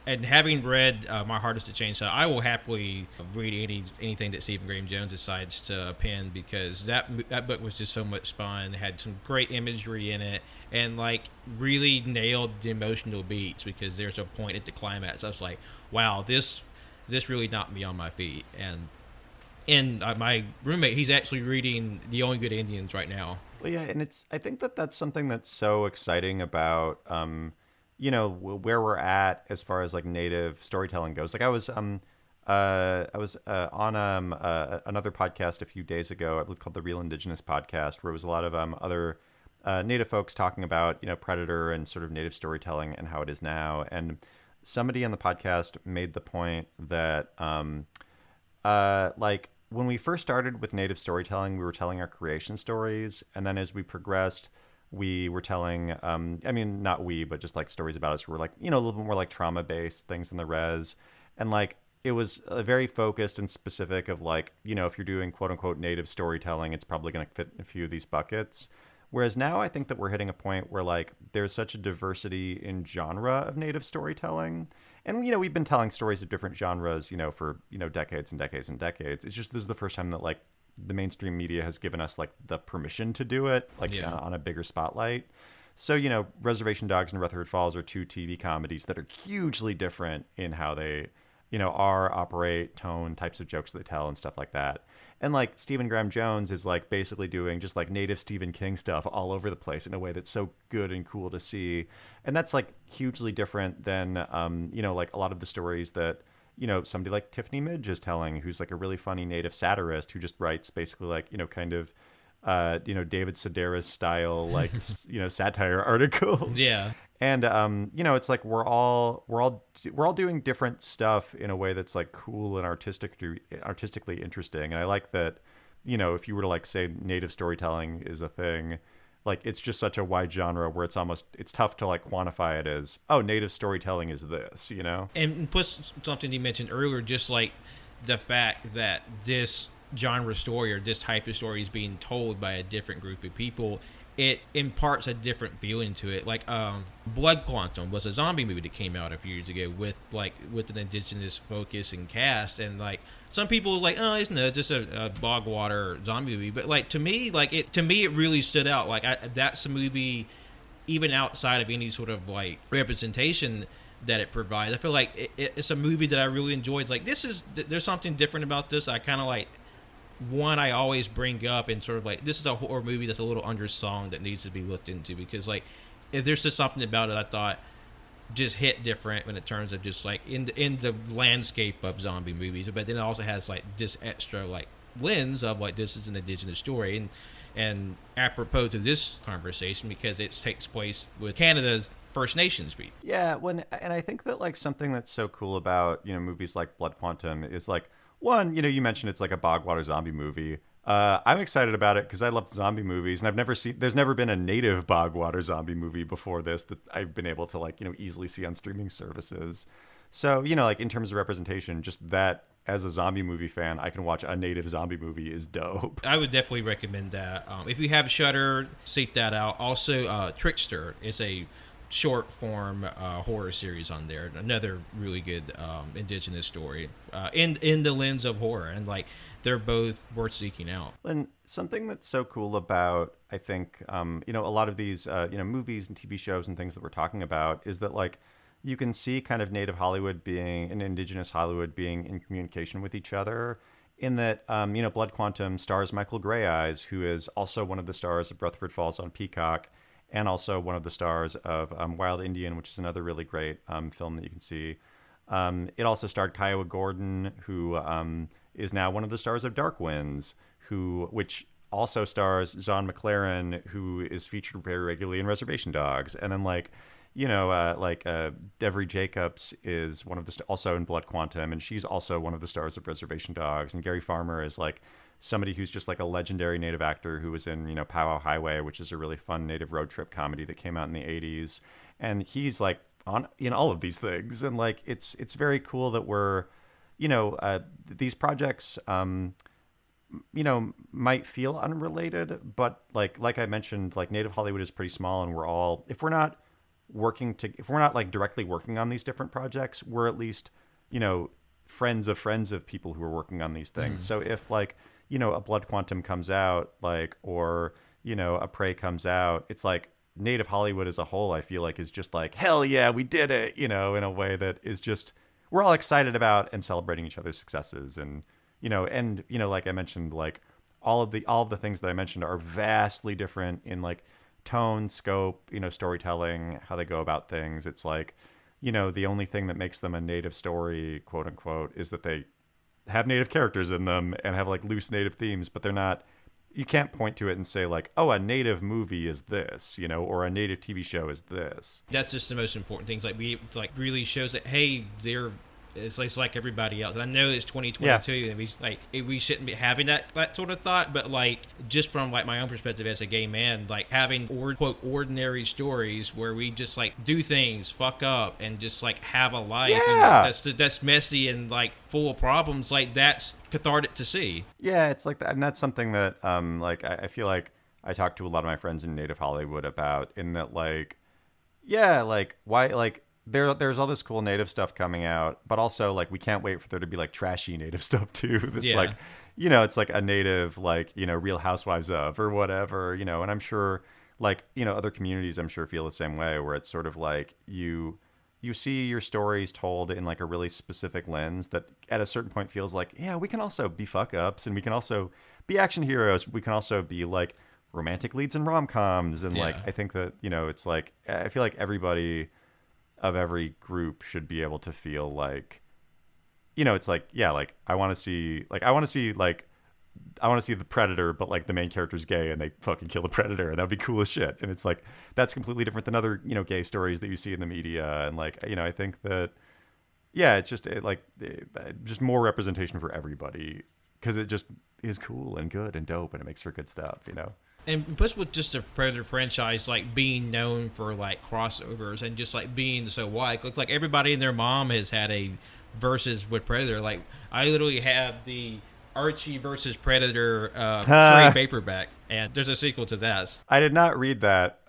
[SPEAKER 3] and having read My Heart Is a Chainsaw, I will happily read anything that Stephen Graham Jones decides to pen, because that book was just so much fun. It had some great imagery in it, and like really nailed the emotional beats, because there's a point at the climax I was like, wow, this really knocked me on my feet. And my roommate, he's actually reading The Only Good Indians right now.
[SPEAKER 4] Well, yeah, and I think that's something that's so exciting about where we're at as far as like native storytelling goes. Like I was on another podcast a few days ago, I believe called the Real Indigenous Podcast, where it was a lot of other native folks talking about predator and sort of native storytelling and how it is now. And somebody on the podcast made the point that like when we first started with native storytelling, we were telling our creation stories, and then as we progressed, we were telling, not we, but just like stories about us were like, a little bit more like trauma-based things in the res. And like, it was very focused and specific of like, if you're doing quote unquote native storytelling, it's probably going to fit in a few of these buckets. Whereas now I think that we're hitting a point where like, there's such a diversity in genre of native storytelling. And, we've been telling stories of different genres, for, decades and decades and decades. It's just, this is the first time that like, the mainstream media has given us like the permission to do it, like on a bigger spotlight. So, Reservation Dogs and Rutherford Falls are 2 TV comedies that are hugely different in how they, operate, tone, types of jokes they tell and stuff like that. And like Stephen Graham Jones is like basically doing just like native Stephen King stuff all over the place in a way that's so good and cool to see. And that's like hugely different than, like a lot of the stories that, somebody like Tiffany Midge is telling, who's like a really funny native satirist who just writes basically like, kind of, David Sedaris style, like, satire articles.
[SPEAKER 3] Yeah.
[SPEAKER 4] And, it's like we're all doing different stuff in a way that's like cool and artistically interesting. And I like that, if you were to like say native storytelling is a thing, like it's just such a wide genre where it's tough to like quantify it as, oh, native storytelling is this,
[SPEAKER 3] And plus something you mentioned earlier, just like the fact that this genre story or this type of story is being told by a different group of people, it imparts a different feeling to it. Like Blood Quantum was a zombie movie that came out a few years ago with an indigenous focus and cast, and like some people were like, oh, it's just a bog water zombie movie, but like to me it really stood out. Like that's a movie, even outside of any sort of like representation that it provides, I feel like it's a movie that I really enjoyed. Like there's something different about this. I kind of like one I always bring up, and sort of like this is a horror movie that's a little undersung that needs to be looked into, because like if there's just something about it I thought just hit different in terms of just like in the landscape of zombie movies, but then it also has like this extra like lens of like this is an indigenous story, and apropos to this conversation because it takes place with Canada's First Nations people.
[SPEAKER 4] Yeah, and I think that like something that's so cool about movies like Blood Quantum is like, one, you mentioned it's like a bog water zombie movie. I'm excited about it because I love zombie movies, and there's never been a native bog water zombie movie before this that I've been able to like, easily see on streaming services. So, like in terms of representation, just that as a zombie movie fan, I can watch a native zombie movie is dope.
[SPEAKER 3] I would definitely recommend that. If you have Shudder, seek that out. Also, Trickster is a short form horror series on there. Another really good indigenous story in the lens of horror, and like they're both worth seeking out.
[SPEAKER 4] And something that's so cool about, I think, a lot of these, movies and TV shows and things that we're talking about is that, like, you can see kind of native Hollywood being and indigenous Hollywood being in communication with each other. In that, Blood Quantum stars Michael Greyeyes, who is also one of the stars of Rutherford Falls on Peacock, and also one of the stars of Wild Indian, which is another really great film that you can see. It also starred Kiowa Gordon, who is now one of the stars of Dark Winds, which also stars Zahn McLaren, who is featured very regularly in Reservation Dogs. And then Devery Jacobs is one of the also in Blood Quantum, and she's also one of the stars of Reservation Dogs. And Gary Farmer is like somebody who's just like a legendary native actor who was in Powwow Highway, which is a really fun native road trip comedy that came out in the 80s. And he's like in all of these things, and like it's very cool that we're these projects might feel unrelated, but like I mentioned, like native Hollywood is pretty small, and we're all, if we're not like directly working on these different projects, we're at least friends of people who are working on these things. So if like a Blood Quantum comes out, like, or a Prey comes out, it's like native Hollywood as a whole, I feel like, is just like, hell yeah, we did it, in a way that is just, we're all excited about and celebrating each other's successes. And like I mentioned, like all of the things that I mentioned are vastly different in like tone, scope, storytelling, how they go about things. It's like, the only thing that makes them a native story, quote unquote, is that they have native characters in them and have like loose native themes, but they're not, you can't point to it and say like, oh, a native movie is this, or a native TV show is this.
[SPEAKER 3] That's just the most important things. Like really shows that, hey, it's like everybody else. And I know it's 2022, and we shouldn't be having that sort of thought, but like just from like my own perspective as a gay man, like having quote ordinary stories where we just like do things, fuck up, and just like have a life,
[SPEAKER 4] yeah.
[SPEAKER 3] And that's messy and like full of problems. Like that's cathartic to see.
[SPEAKER 4] Yeah, it's like that, and that's something that I feel like I talk to a lot of my friends in native Hollywood about, in that like, yeah, like why like. There's all this cool native stuff coming out, but also like we can't wait for there to be like trashy native stuff too. That's like, it's like a native, like, Real Housewives of or whatever, and I'm sure like, other communities I'm sure feel the same way, where it's sort of like you see your stories told in like a really specific lens that at a certain point feels like, yeah, we can also be fuck ups, and we can also be action heroes. We can also be like romantic leads in rom-coms. And like, I think that, it's like, I feel like everybody of every group should be able to feel like, it's like, yeah, like I want to see the Predator, but like the main character's gay and they fucking kill the Predator, and that'd be cool as shit. And it's like, that's completely different than other, gay stories that you see in the media. And like, I think that, yeah, it's just just more representation for everybody, because it just is cool and good and dope, and it makes for good stuff,
[SPEAKER 3] And plus with just a Predator franchise, like being known for like crossovers and just like being so wide, looks like everybody and their mom has had a versus with Predator. Like I literally have the Archie versus Predator trade paperback, and there's a sequel to that.
[SPEAKER 4] I did not read that.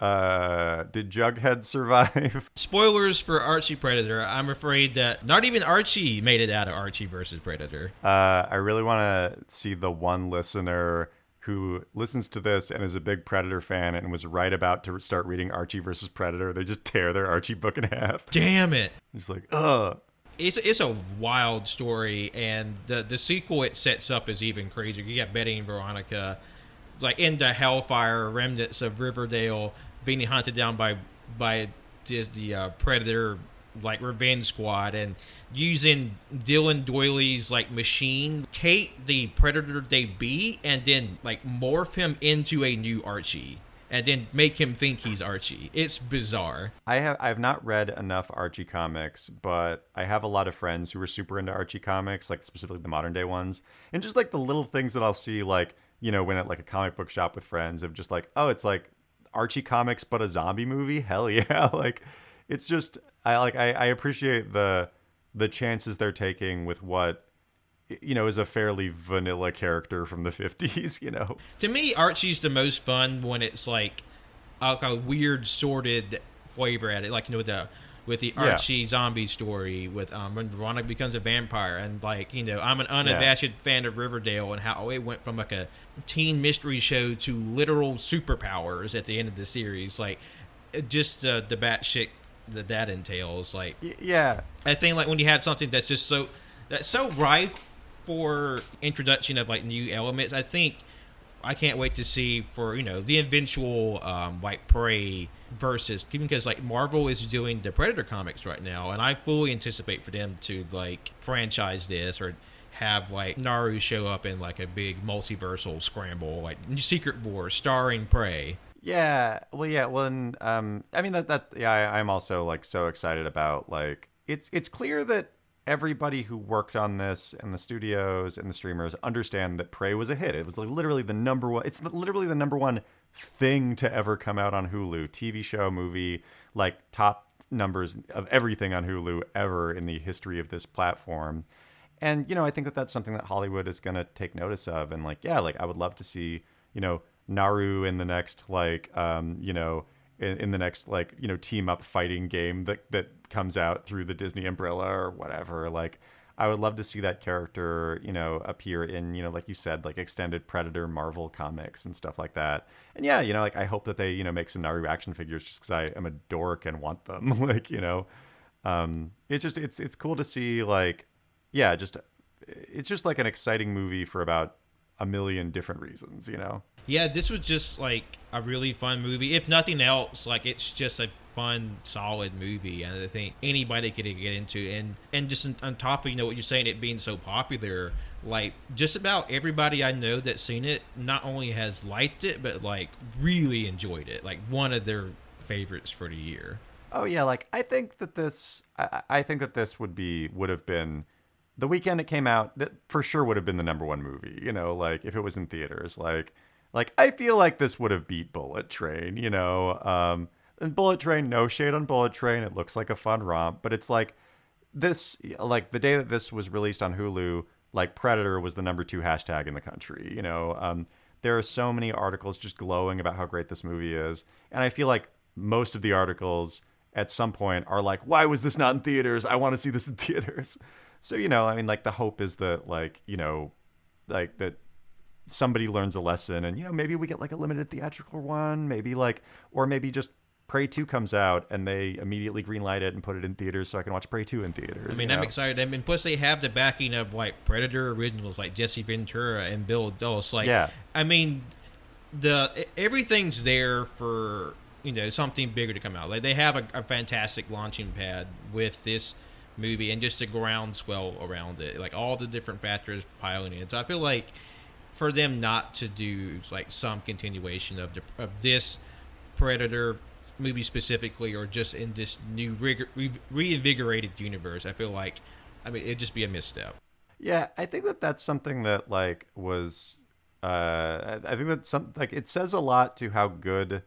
[SPEAKER 4] Did Jughead survive?
[SPEAKER 3] Spoilers for Archie Predator. I'm afraid that not even Archie made it out of Archie versus Predator.
[SPEAKER 4] I really want to see the one listener who listens to this and is a big Predator fan and was right about to start reading Archie versus Predator. They just tear their Archie book in half.
[SPEAKER 3] Damn it.
[SPEAKER 4] It's like, ugh.
[SPEAKER 3] It's a wild story, and the sequel it sets up is even crazier. You got Betty and Veronica, like in the Hellfire remnants of Riverdale, being hunted down by the Predator like revenge squad, and using Dylan Doyley's like machine, Kate the Predator they beat, and then like morph him into a new Archie, and then make him think he's Archie. It's bizarre.
[SPEAKER 4] I've not read enough Archie comics, but I have a lot of friends who are super into Archie comics, like specifically the modern day ones, and just like the little things that I'll see, like when at like a comic book shop with friends, of just like, oh, it's like Archie comics but a zombie movie. Hell yeah. Like it's just, I appreciate the chances they're taking with what is a fairly vanilla character from the 50s.
[SPEAKER 3] To me, Archie's the most fun when it's like a weird sorted flavor at it, like with the
[SPEAKER 4] Yeah.
[SPEAKER 3] Archie zombie story, with when Veronica becomes a vampire, and like I'm an unabashed fan of Riverdale and how it went from like a teen mystery show to literal superpowers at the end of the series, like just the batshit that entails. Like
[SPEAKER 4] Yeah.
[SPEAKER 3] I think like when you have something that's just that's so rife for introduction of like new elements, I can't wait to see for the eventual like Prey versus, even because like Marvel is doing the Predator comics right now, and I fully anticipate for them to like franchise this or have like Naru show up in like a big multiversal scramble, like Secret Wars starring Prey.
[SPEAKER 4] Yeah. Well, yeah. Well, and I mean I'm also like so excited about like it's clear that everybody who worked on this and the studios and the streamers understand that Prey was a hit. It was like literally the number one. It's literally the number one thing to ever come out on Hulu. TV show, movie, like top numbers of everything on Hulu ever in the history of this platform. And I think that that's something that Hollywood is going to take notice of. And like, yeah, like I would love to see Naru in the next like in the next like team up fighting game that comes out through the Disney umbrella or whatever. Like I would love to see that character appear in like you said, like extended Predator Marvel comics and stuff like that. And yeah, like I hope that they make some Naru action figures just because I am a dork and want them. Like it's just it's cool to see like it's just like an exciting movie for about a million different reasons.
[SPEAKER 3] Yeah, this was just like a really fun movie. If nothing else, like it's just a fun, solid movie, and I think anybody could get into. And just on top of what you're saying, it being so popular, like just about everybody I know that's seen it not only has liked it, but like really enjoyed it. Like one of their favorites for the year.
[SPEAKER 4] Oh yeah, like I think that this would have been the weekend it came out, that for sure would have been the number one movie, like if it was in theaters. Like I feel like this would have beat Bullet Train, and Bullet Train, no shade on Bullet Train. It looks like a fun romp, but it's like this, like the day that this was released on Hulu, like Predator was the number 2 hashtag in the country, there are so many articles just glowing about how great this movie is. And I feel like most of the articles at some point are like, why was this not in theaters? I want to see this in theaters. So, I mean, like the hope is that like, like that somebody learns a lesson and, maybe we get like a limited theatrical one, maybe like, or maybe just Prey 2 comes out and they immediately greenlight it and put it in theaters so I can watch Prey 2 in theaters.
[SPEAKER 3] I mean, I'm excited. I mean, plus they have the backing of like Predator originals like Jesse Ventura and Bill Dulce. Like,
[SPEAKER 4] yeah.
[SPEAKER 3] I mean, everything's there for, something bigger to come out. Like they have a fantastic launching pad with this movie and just the groundswell around it, like all the different factors piling in. So I feel like for them not to do like some continuation of this Predator movie specifically, or just in this new reinvigorated universe, I feel like it'd just be a misstep.
[SPEAKER 4] Yeah, I think that that's something that like was I think that it says a lot to how good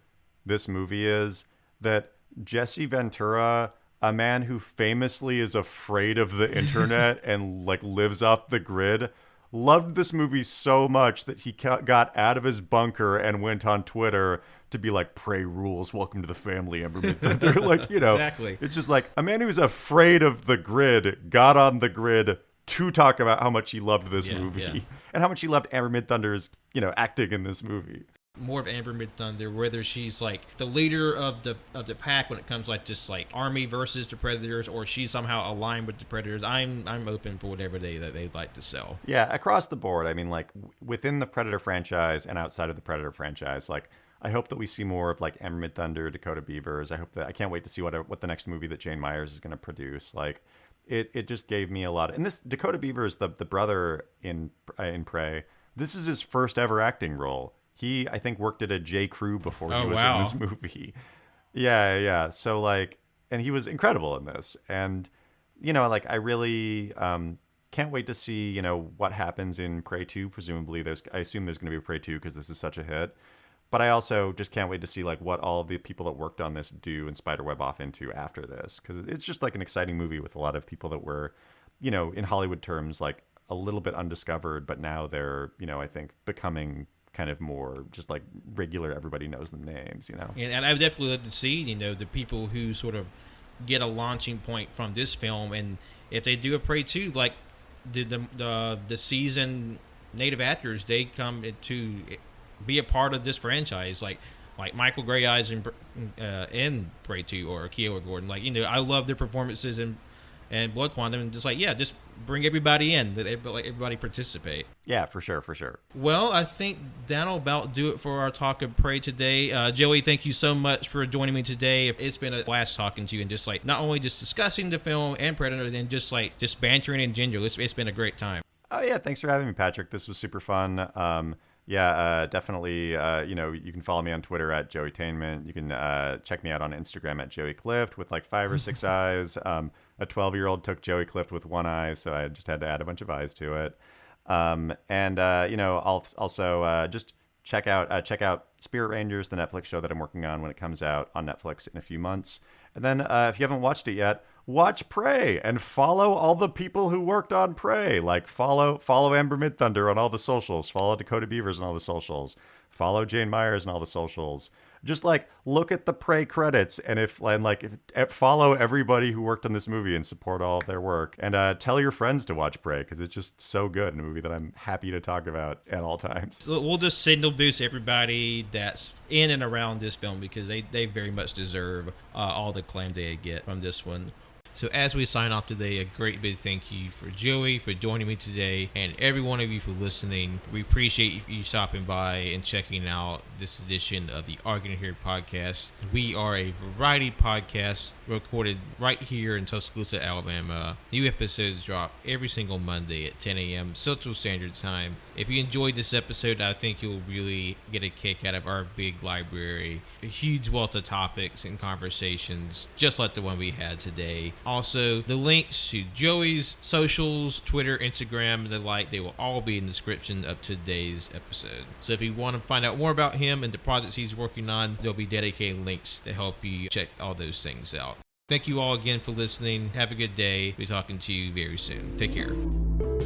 [SPEAKER 4] this movie is that Jesse Ventura, a man who famously is afraid of the internet and like lives off the grid, loved this movie so much that he got out of his bunker and went on Twitter to be like, Prey rules, welcome to the family, Ember Midthunder. Like,
[SPEAKER 3] Exactly.
[SPEAKER 4] It's just like a man who's afraid of the grid got on the grid to talk about how much he loved this movie and how much he loved Amber Midthunder's, acting in this movie.
[SPEAKER 3] More of Amber Midthunder, whether she's like the leader of the pack when it comes like just like army versus the Predators, or she's somehow aligned with the Predators. I'm open for whatever they'd like to sell.
[SPEAKER 4] Yeah, across the board. I mean, like within the Predator franchise and outside of the Predator franchise, like I hope that we see more of like Amber Midthunder, Dakota Beavers. I can't wait to see what the next movie that Jane Myers is going to produce. Like it just gave me a lot. And this Dakota Beavers, the brother in Prey, this is his first ever acting role. He, I think, worked at a J. Crew before he was in this movie. Yeah. So, like, and he was incredible in this. And, like, I really can't wait to see, what happens in Prey 2. Presumably, I assume there's going to be a Prey 2 because this is such a hit. But I also just can't wait to see, like, what all of the people that worked on this do and spiderweb off into after this. Because it's just, like, an exciting movie with a lot of people that were, in Hollywood terms, like, a little bit undiscovered. But now they're, I think, becoming kind of more just like regular, everybody knows them names, you know.
[SPEAKER 3] And I would definitely like to see, the people who sort of get a launching point from this film, and if they do a Prey 2, like the seasoned native actors, they come to be a part of this franchise, like Michael Grey Eyes in Prey 2, or Keogha Gordon. Like, I love their performances and Blood Quantum, and just bring everybody in, let everybody participate.
[SPEAKER 4] Yeah, for sure.
[SPEAKER 3] Well, I think that'll about do it for our talk of Prey today. Joey, thank you so much for joining me today. It's been a blast talking to you, and just not only just discussing the film and Predator, and just bantering in general. It's been a great time.
[SPEAKER 4] Oh yeah, thanks for having me, Patrick. This was super fun. Definitely. You can follow me on Twitter at JoeyTainment. You can check me out on Instagram at Joey Clift with like 5 or 6 eyes. A 12-year-old took Joey Clift with 1 eye, so I just had to add a bunch of eyes to it. I'll also just check out Spirit Rangers, the Netflix show that I'm working on when it comes out on Netflix in a few months. And then if you haven't watched it yet, watch Prey and follow all the people who worked on Prey. Like follow Amber Midthunder on all the socials. Follow Dakota Beavers on all the socials. Follow Jane Myers on all the socials. Just look at the Prey credits and follow everybody who worked on this movie and support all of their work. And tell your friends to watch Prey because it's just so good, and a movie that I'm happy to talk about at all times.
[SPEAKER 3] We'll just signal boost everybody that's in and around this film, because they very much deserve all the acclaim they get from this one. So as we sign off today, a great big thank you for Joey for joining me today, and every one of you for listening. We appreciate you stopping by and checking out this edition of the AllYouCanHear podcast. We are a variety podcast recorded right here in Tuscaloosa, Alabama. New episodes drop every single Monday at 10 a.m. Central Standard Time. If you enjoyed this episode, I think you'll really get a kick out of our big library, a huge wealth of topics and conversations, just like the one we had today. Also, the links to Joey's socials, Twitter, Instagram, and the like, they will all be in the description of today's episode. So if you want to find out more about him and the projects he's working on, there'll be dedicated links to help you check all those things out. Thank you all again for listening. Have a good day. We'll be talking to you very soon. Take care.